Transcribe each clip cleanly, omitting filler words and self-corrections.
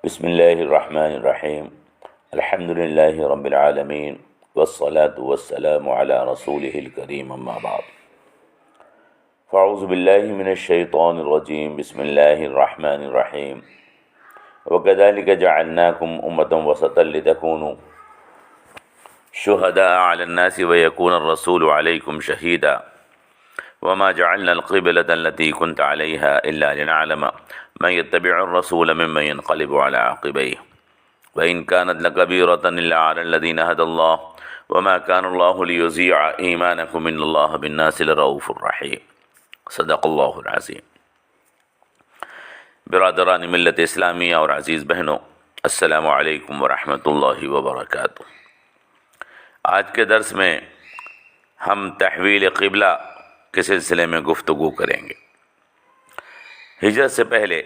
بسم اللہ الرحمن الرحیم الحمد للہ رب العالمین والصلاة والسلام علی رسولہ الکریم اما بعد فاعوذ باللہ من الشیطان الرجیم بسم اللہ الرحمن الرحیم وکذالک جعلناکم امۃ وسطا لتکونوا شہداء علی الناس ویکون الرسول علیکم شہیدا وما جعلنا القبلة التي كنت عليها إلا لنعلم من يتبع الرسول ممن ينقلب على عقبيه وإن كانت لكبيرة إلا على الذين هدى الله وما كان الله ليضيع إيمانكم إن الله بالناس لرؤوف رحيم صدق اللہ العظیم۔ برادران ملت اسلامیہ اور عزیز بہنوں، السلام علیکم ورحمۃ اللہ وبرکاتہ۔ آج کے درس میں ہم تحویل قبلہ کے سلسلے میں گفتگو کریں گے۔ ہجرت سے پہلے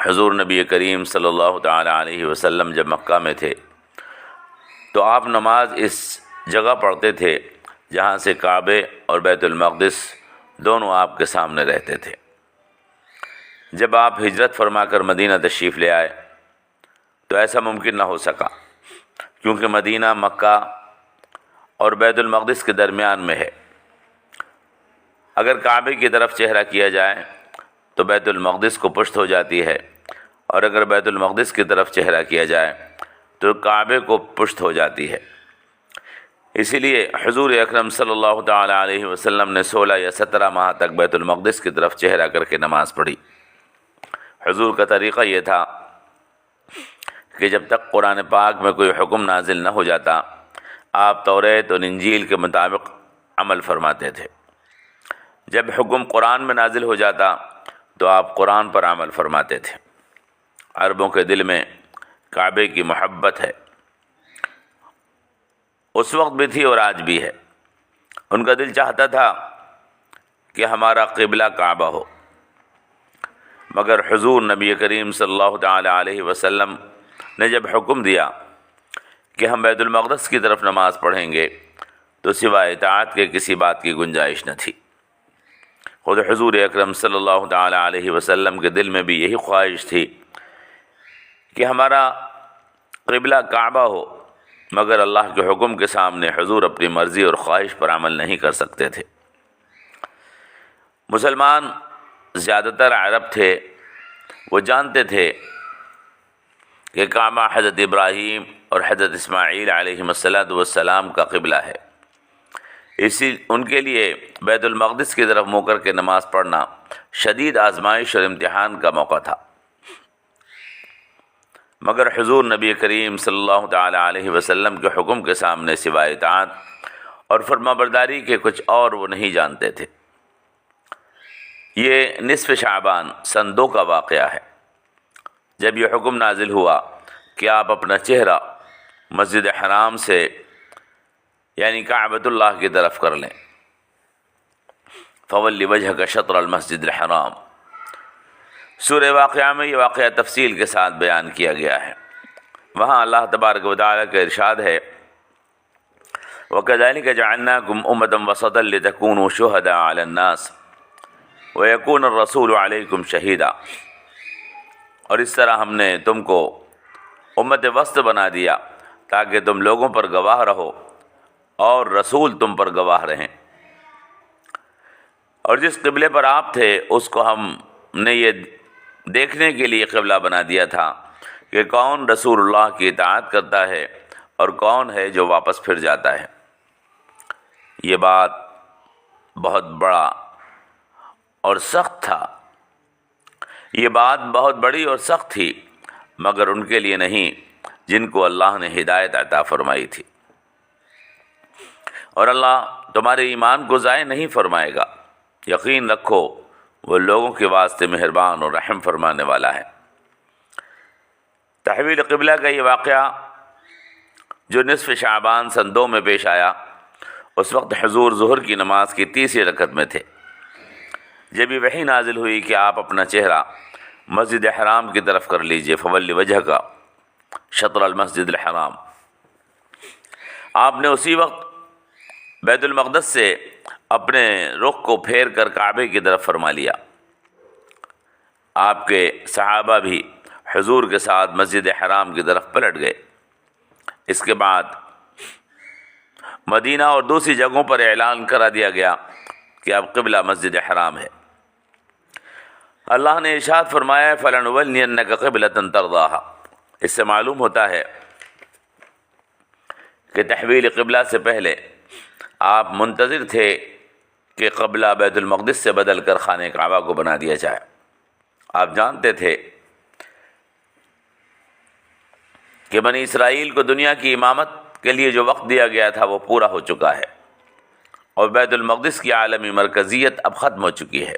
حضور نبی کریم صلی اللہ تعالی علیہ وسلم جب مکہ میں تھے تو آپ نماز اس جگہ پڑھتے تھے جہاں سے کعبے اور بیت المقدس دونوں آپ کے سامنے رہتے تھے۔ جب آپ ہجرت فرما کر مدینہ تشریف لے آئے تو ایسا ممکن نہ ہو سکا، کیونکہ مدینہ مکہ اور بیت المقدس کے درمیان میں ہے۔ اگر کعبے کی طرف چہرہ کیا جائے تو بیت المقدس کو پشت ہو جاتی ہے، اور اگر بیت المقدس کی طرف چہرہ کیا جائے تو کعبے کو پشت ہو جاتی ہے۔ اسی لیے حضور اکرم صلی اللہ تعالی علیہ وسلم نے 16 یا 17 ماہ تک بیت المقدس کی طرف چہرہ کر کے نماز پڑھی۔ حضور کا طریقہ یہ تھا کہ جب تک قرآن پاک میں کوئی حکم نازل نہ ہو جاتا، آپ توریت اور انجیل کے مطابق عمل فرماتے تھے۔ جب حکم قرآن میں نازل ہو جاتا تو آپ قرآن پر عمل فرماتے تھے۔ عربوں کے دل میں کعبے کی محبت ہے، اس وقت بھی تھی اور آج بھی ہے۔ ان کا دل چاہتا تھا کہ ہمارا قبلہ کعبہ ہو، مگر حضور نبی کریم صلی اللہ تعالی علیہ وسلم نے جب حکم دیا کہ ہم بیت المقدس کی طرف نماز پڑھیں گے تو سوائے اطاعت کے کسی بات کی گنجائش نہ تھی۔ خود حضور اکرم صلی اللہ تعالی علیہ وسلم کے دل میں بھی یہی خواہش تھی کہ ہمارا قبلہ کعبہ ہو، مگر اللہ کے حکم کے سامنے حضور اپنی مرضی اور خواہش پر عمل نہیں کر سکتے تھے۔ مسلمان زیادہ تر عرب تھے، وہ جانتے تھے کہ کعبہ حضرت ابراہیم اور حضرت اسماعیل علیہ السلام کا قبلہ ہے، اسی ان کے لیے بیت المقدس کی طرف منہ کر کے نماز پڑھنا شدید آزمائش اور امتحان کا موقع تھا۔ مگر حضور نبی کریم صلی اللہ تعالی علیہ وسلم کے حکم کے سامنے سوائے اطاعت اور فرمانبرداری کے کچھ اور وہ نہیں جانتے تھے۔ یہ نصف شعبان سن 2 کا واقعہ ہے، جب یہ حکم نازل ہوا کہ آپ اپنا چہرہ مسجد حرام سے یعنی کعبۃ اللہ کی طرف کر لیں۔ فَوَلِّ وَجْهَكَ شَطْرَ الْمَسْجِدِ الْحَرَامِ سورہ واقعہ میں یہ واقعہ تفصیل کے ساتھ بیان کیا گیا ہے۔ وہاں اللہ تبارک و تعالیٰ کا ارشاد ہے وَكَذَلِكَ جَعَلْنَاكُمْ أُمَّةً وَسَطًا لِتَكُونُوا شُهَدَاءَ عَلَى النَّاسِ وَيَكُونَ الرَّسُولُ عَلَيْكُمْ شَهِيدًا، اور اس طرح ہم نے تم کو امت وسط بنا دیا تاکہ تم لوگوں پر گواہ رہو اور رسول تم پر گواہ رہیں۔ اور جس قبلے پر آپ تھے اس کو ہم نے یہ دیکھنے کے لیے قبلہ بنا دیا تھا کہ کون رسول اللہ کی اطاعت کرتا ہے اور کون ہے جو واپس پھر جاتا ہے۔ یہ بات بہت بڑا اور سخت تھا، یہ بات بہت بڑی اور سخت تھی، مگر ان کے لیے نہیں جن کو اللہ نے ہدایت عطا فرمائی تھی۔ اور اللہ تمہارے ایمان کو ضائع نہیں فرمائے گا، یقین رکھو وہ لوگوں کے واسطے مہربان اور رحم فرمانے والا ہے۔ تحویل قبلہ کا یہ واقعہ جو نصف شعبان سن 2 میں پیش آیا، اس وقت حضور ظہر کی نماز کی 30 رکعت میں تھے۔ جب یہ وحی نازل ہوئی کہ آپ اپنا چہرہ مسجد حرام کی طرف کر لیجئے، فَوَلِّ وَجْهَكَ شَطْرَ الْمَسْجِدِ الْحَرَامِ، آپ نے اسی وقت بیت المقدس سے اپنے رخ کو پھیر کر کعبے کی طرف فرما لیا۔ آپ کے صحابہ بھی حضور کے ساتھ مسجد حرام کی طرف پلٹ گئے۔ اس کے بعد مدینہ اور دوسری جگہوں پر اعلان کرا دیا گیا کہ اب قبلہ مسجد حرام ہے۔ اللہ نے ارشاد فرمایا فَلَنُوَلِّيَنَّكَ قِبْلَةً تَرْضَاهَا۔ اس سے معلوم ہوتا ہے کہ تحویل قبلہ سے پہلے آپ منتظر تھے کہ قبلہ بیت المقدس سے بدل کر خانہ کعبہ کو بنا دیا جائے۔ آپ جانتے تھے کہ بنی اسرائیل کو دنیا کی امامت کے لیے جو وقت دیا گیا تھا وہ پورا ہو چکا ہے، اور بیت المقدس کی عالمی مرکزیت اب ختم ہو چکی ہے۔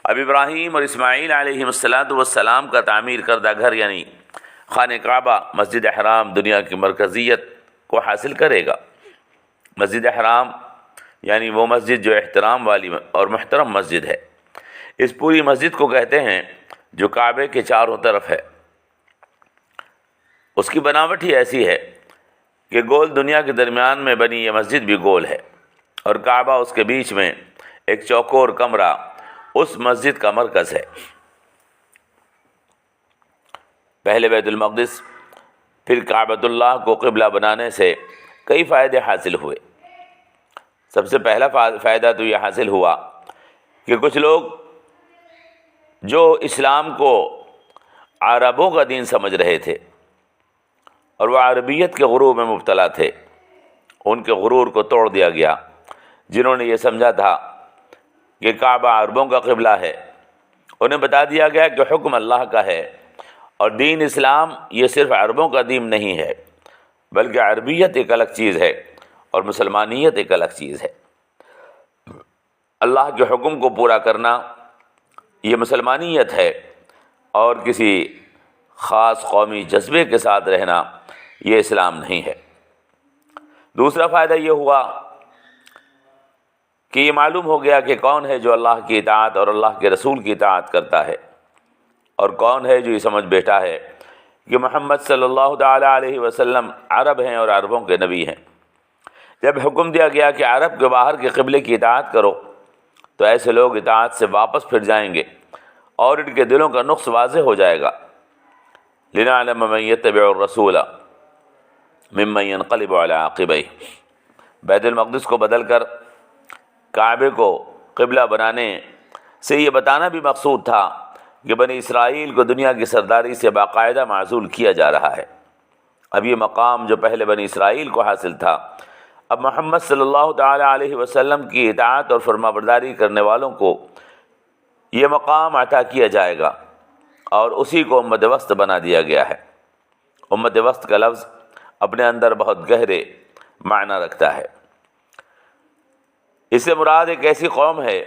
اب ابراہیم اور اسماعیل علیہ السلام کا تعمیر کردہ گھر یعنی خانہ کعبہ مسجد حرام دنیا کی مرکزیت کو حاصل کرے گا۔ مسجد حرام یعنی وہ مسجد جو احترام والی اور محترم مسجد ہے۔ اس پوری مسجد کو کہتے ہیں جو کعبے کے چاروں طرف ہے۔ اس کی بناوٹ ہی ایسی ہے کہ گول دنیا کے درمیان میں بنی یہ مسجد بھی گول ہے، اور کعبہ اس کے بیچ میں ایک چوکور کمرہ اس مسجد کا مرکز ہے۔ پہلے بیت المقدس پھر کعبۃ اللہ کو قبلہ بنانے سے کئی فائدے حاصل ہوئے۔ سب سے پہلا فائدہ تو یہ حاصل ہوا کہ کچھ لوگ جو اسلام کو عربوں کا دین سمجھ رہے تھے اور وہ عربیت کے غرور میں مبتلا تھے، ان کے غرور کو توڑ دیا گیا۔ جنہوں نے یہ سمجھا تھا کہ کعبہ عربوں کا قبلہ ہے، انہیں بتا دیا گیا کہ حکم اللہ کا ہے، اور دین اسلام یہ صرف عربوں کا دین نہیں ہے، بلکہ عربیت ایک الگ چیز ہے اور مسلمانیت ایک الگ چیز ہے۔ اللہ کے حکم کو پورا کرنا یہ مسلمانیت ہے، اور کسی خاص قومی جذبے کے ساتھ رہنا یہ اسلام نہیں ہے۔ دوسرا فائدہ یہ ہوا کہ یہ معلوم ہو گیا کہ کون ہے جو اللہ کی اطاعت اور اللہ کے رسول کی اطاعت کرتا ہے، اور کون ہے جو یہ سمجھ بیٹھا ہے کہ محمد صلی اللہ تعالیٰ علیہ وسلم عرب ہیں اور عربوں کے نبی ہیں۔ جب حکم دیا گیا کہ عرب کے باہر کے قبلے کی اطاعت کرو، تو ایسے لوگ اطاعت سے واپس پھر جائیں گے اور ان کے دلوں کا نقص واضح ہو جائے گا۔ لِنَعْلَمَ مَن يَتَّبِعُ الرَّسُولَ مِمَّن يَنقَلِبُ عَلَىٰ عَقِبَيْهِ۔ بیت المقدس کو بدل کر کعبے کو قبلہ بنانے سے یہ بتانا بھی مقصود تھا کہ بنی اسرائیل کو دنیا کی سرداری سے باقاعدہ معزول کیا جا رہا ہے۔ اب یہ مقام جو پہلے بنی اسرائیل کو حاصل تھا، اب محمد صلی اللہ تعالیٰ علیہ وسلم کی اطاعت اور فرما برداری کرنے والوں کو یہ مقام عطا کیا جائے گا، اور اسی کو امت وسط بنا دیا گیا ہے۔ امت وسط کا لفظ اپنے اندر بہت گہرے معنی رکھتا ہے۔ اس سے مراد ایک ایسی قوم ہے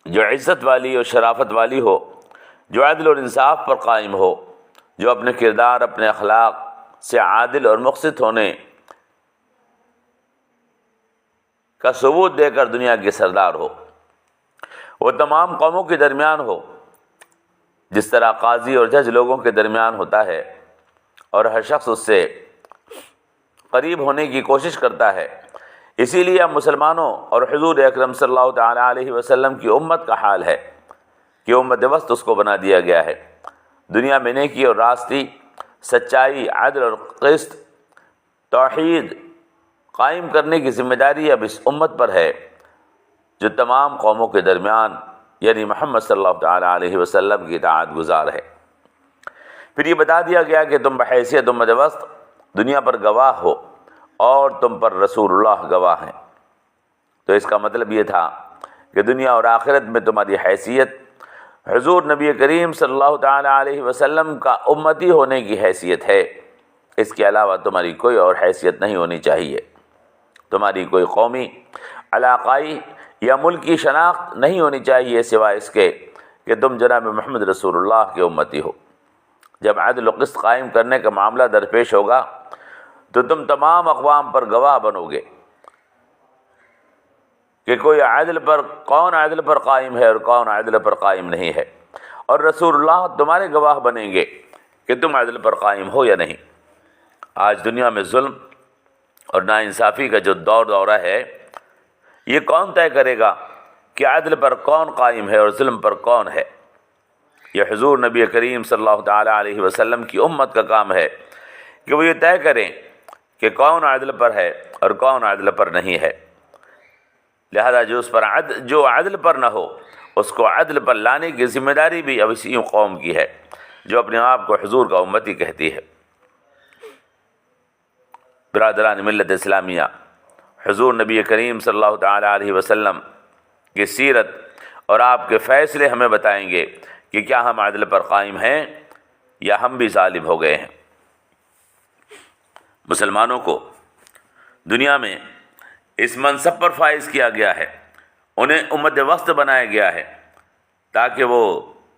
جو عزت والی اور شرافت والی ہو، جو عدل اور انصاف پر قائم ہو، جو اپنے کردار اپنے اخلاق سے عادل اور مقسط ہونے کا ثبوت دے کر دنیا کے سردار ہو۔ وہ تمام قوموں کے درمیان ہو، جس طرح قاضی اور جج لوگوں کے درمیان ہوتا ہے اور ہر شخص اس سے قریب ہونے کی کوشش کرتا ہے۔ اسی لیے اب مسلمانوں اور حضور اکرم صلی اللہ تعالیٰ علیہ وسلم کی امت کا حال ہے کہ امت وسط اس کو بنا دیا گیا ہے۔ دنیا میں نیکی اور راستی، سچائی، عدل اور قسط، توحید قائم کرنے کی ذمہ داری اب اس امت پر ہے جو تمام قوموں کے درمیان یعنی محمد صلی اللہ تعالیٰ علیہ وسلم کی اطاعت گزار ہے۔ پھر یہ بتا دیا گیا کہ تم بحیثیت امت وسط دنیا پر گواہ ہو اور تم پر رسول اللہ گواہ ہیں۔ تو اس کا مطلب یہ تھا کہ دنیا اور آخرت میں تمہاری حیثیت حضور نبی کریم صلی اللہ تعالیٰ علیہ وسلم کا امتی ہونے کی حیثیت ہے۔ اس کے علاوہ تمہاری کوئی اور حیثیت نہیں ہونی چاہیے۔ تمہاری کوئی قومی، علاقائی یا ملکی شناخت نہیں ہونی چاہیے سوائے اس کے کہ تم جناب محمد رسول اللہ کے امتی ہو۔ جب عدل و قسط قائم کرنے کا معاملہ درپیش ہوگا تو تم تمام اقوام پر گواہ بنو گے کہ کون عدل پر قائم ہے اور کون عدل پر قائم نہیں ہے، اور رسول اللہ تمہارے گواہ بنیں گے کہ تم عدل پر قائم ہو یا نہیں۔ آج دنیا میں ظلم اور ناانصافی کا جو دورہ ہے، یہ کون طے کرے گا کہ عدل پر کون قائم ہے اور ظلم پر کون ہے؟ یہ حضور نبی کریم صلی اللہ تعالیٰ علیہ وسلم کی امت کا کام ہے کہ وہ یہ طے کریں کہ کون عدل پر ہے اور کون عدل پر نہیں ہے، لہذا جو عدل پر نہ ہو اس کو عدل پر لانے کی ذمہ داری بھی اب اسی قوم کی ہے جو اپنے آپ کو حضور کا امتی کہتی ہے۔ برادران ملت اسلامیہ، حضور نبی کریم صلی اللہ تعالیٰ علیہ وسلم کی سیرت اور آپ کے فیصلے ہمیں بتائیں گے کہ کیا ہم عدل پر قائم ہیں یا ہم بھی ظالم ہو گئے ہیں۔ مسلمانوں کو دنیا میں اس منصب پر فائز کیا گیا ہے، انہیں امت وسط بنایا گیا ہے تاکہ وہ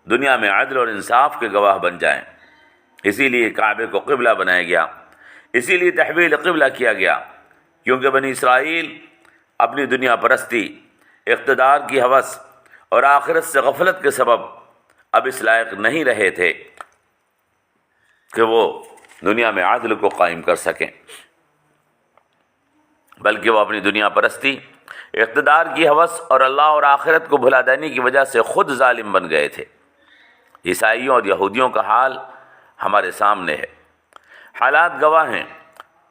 دنیا میں عدل اور انصاف کے گواہ بن جائیں۔ اسی لیے کعبے کو قبلہ بنایا گیا، اسی لیے تحویل قبلہ کیا گیا، کیونکہ بنی اسرائیل اپنی دنیا پرستی، اقتدار کی ہوس اور آخرت سے غفلت کے سبب اب اس لائق نہیں رہے تھے کہ وہ دنیا میں عدل کو قائم کر سکیں، بلکہ وہ اپنی دنیا پرستی، اقتدار کی ہوس اور اللہ اور آخرت کو بھلا دینے کی وجہ سے خود ظالم بن گئے تھے۔ عیسائیوں اور یہودیوں کا حال ہمارے سامنے ہے، حالات گواہ ہیں۔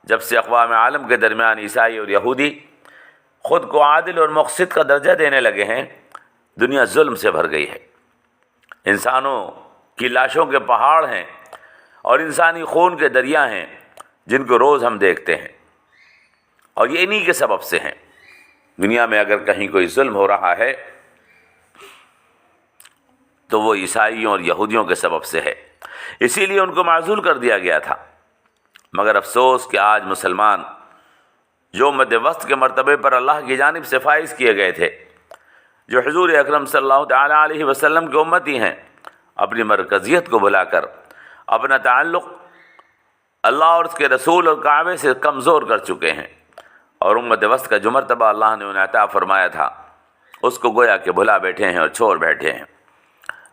جب سے اقوام عالم کے درمیان عیسائی اور یہودی خود کو عادل اور مقسط کا درجہ دینے لگے ہیں، دنیا ظلم سے بھر گئی ہے۔ انسانوں کی لاشوں کے پہاڑ ہیں اور انسانی خون کے دریا ہیں جن کو روز ہم دیکھتے ہیں، اور یہ انہی کے سبب سے ہیں۔ دنیا میں اگر کہیں کوئی ظلم ہو رہا ہے تو وہ عیسائیوں اور یہودیوں کے سبب سے ہے، اسی لیے ان کو معزول کر دیا گیا تھا۔ مگر افسوس کہ آج مسلمان جو مد وسط کے مرتبے پر اللہ کی جانب سے فائز کیے گئے تھے، جو حضور اکرم صلی اللہ تعالیٰ علیہ وسلم کے امتی ہیں، اپنی مرکزیت کو بھلا کر اپنا تعلق اللہ اور اس کے رسول اور کعبے سے کمزور کر چکے ہیں، اور امت وسط کا جو مرتبہ اللہ نے انہیں عطا فرمایا تھا اس کو گویا کہ بھلا بیٹھے ہیں اور چھوڑ بیٹھے ہیں۔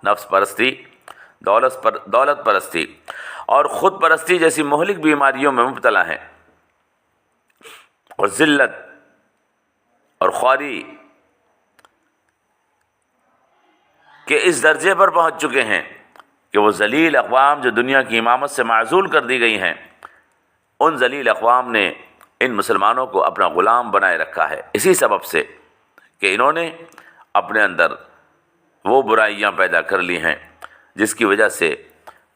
نفس پرستی، دولت پرستی اور خود پرستی جیسی مہلک بیماریوں میں مبتلا ہیں، اور ذلت اور خواری کے اس درجے پر پہنچ چکے ہیں کہ وہ ذلیل اقوام جو دنیا کی امامت سے معزول کر دی گئی ہیں، ان ذلیل اقوام نے ان مسلمانوں کو اپنا غلام بنائے رکھا ہے، اسی سبب سے کہ انہوں نے اپنے اندر وہ برائیاں پیدا کر لی ہیں جس کی وجہ سے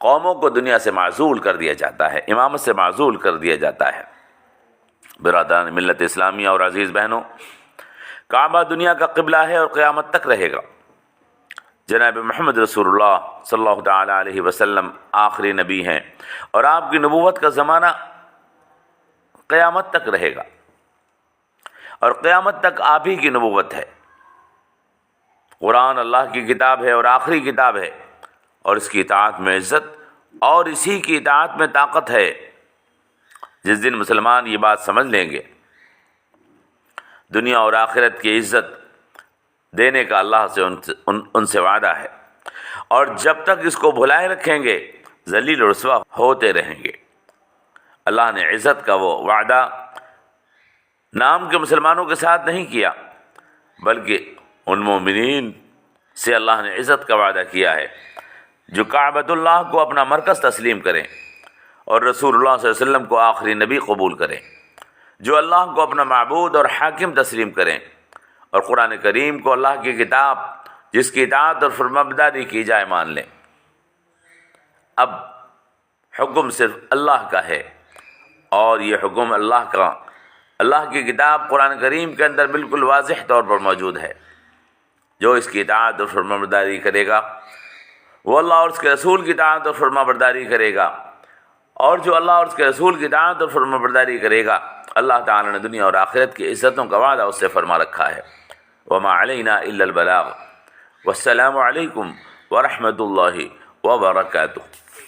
قوموں کو دنیا سے معزول کر دیا جاتا ہے، امامت سے معزول کر دیا جاتا ہے۔ برادران ملت اسلامیہ اور عزیز بہنوں، کعبہ دنیا کا قبلہ ہے اور قیامت تک رہے گا۔ جناب محمد رسول اللہ صلی اللہ تعالیٰ علیہ وسلم آخری نبی ہیں، اور آپ کی نبوت کا زمانہ قیامت تک رہے گا، اور قیامت تک آپ ہی کی نبوت ہے۔ قرآن اللہ کی کتاب ہے اور آخری کتاب ہے، اور اس کی اطاعت میں عزت اور اسی کی اطاعت میں طاقت ہے۔ جس دن مسلمان یہ بات سمجھ لیں گے، دنیا اور آخرت کی عزت دینے کا اللہ سے ان سے وعدہ ہے، اور جب تک اس کو بھلائے رکھیں گے ذلیل و رسوا ہوتے رہیں گے۔ اللہ نے عزت کا وہ وعدہ نام کے مسلمانوں کے ساتھ نہیں کیا، بلکہ ان مومنین سے اللہ نے عزت کا وعدہ کیا ہے جو کعبۃ اللہ کو اپنا مرکز تسلیم کریں اور رسول اللہ صلی اللہ علیہ وسلم کو آخری نبی قبول کریں، جو اللہ کو اپنا معبود اور حاکم تسلیم کریں، اور قرآن کریم کو اللہ کی کتاب جس کی اطاعت اور فرمانبرداری کی جائے مان لیں۔ اب حکم صرف اللہ کا ہے، اور یہ حکم اللہ کی کتاب قرآن کریم کے اندر بالکل واضح طور پر موجود ہے۔ جو اس کی اطاعت اور فرمانبرداری کرے گا وہ اللہ اور اس کے رسول کی اطاعت اور فرمانبرداری کرے گا، اور جو اللہ اور اس کے رسول کی اطاعت اور فرمانبرداری کرے گا اللہ تعالی نے دنیا اور آخرت کی عزتوں کا وعدہ اس سے فرما رکھا ہے۔ وما علینا الا البلاغ، والسلام علیکم ورحمۃ اللہ وبرکاتہ۔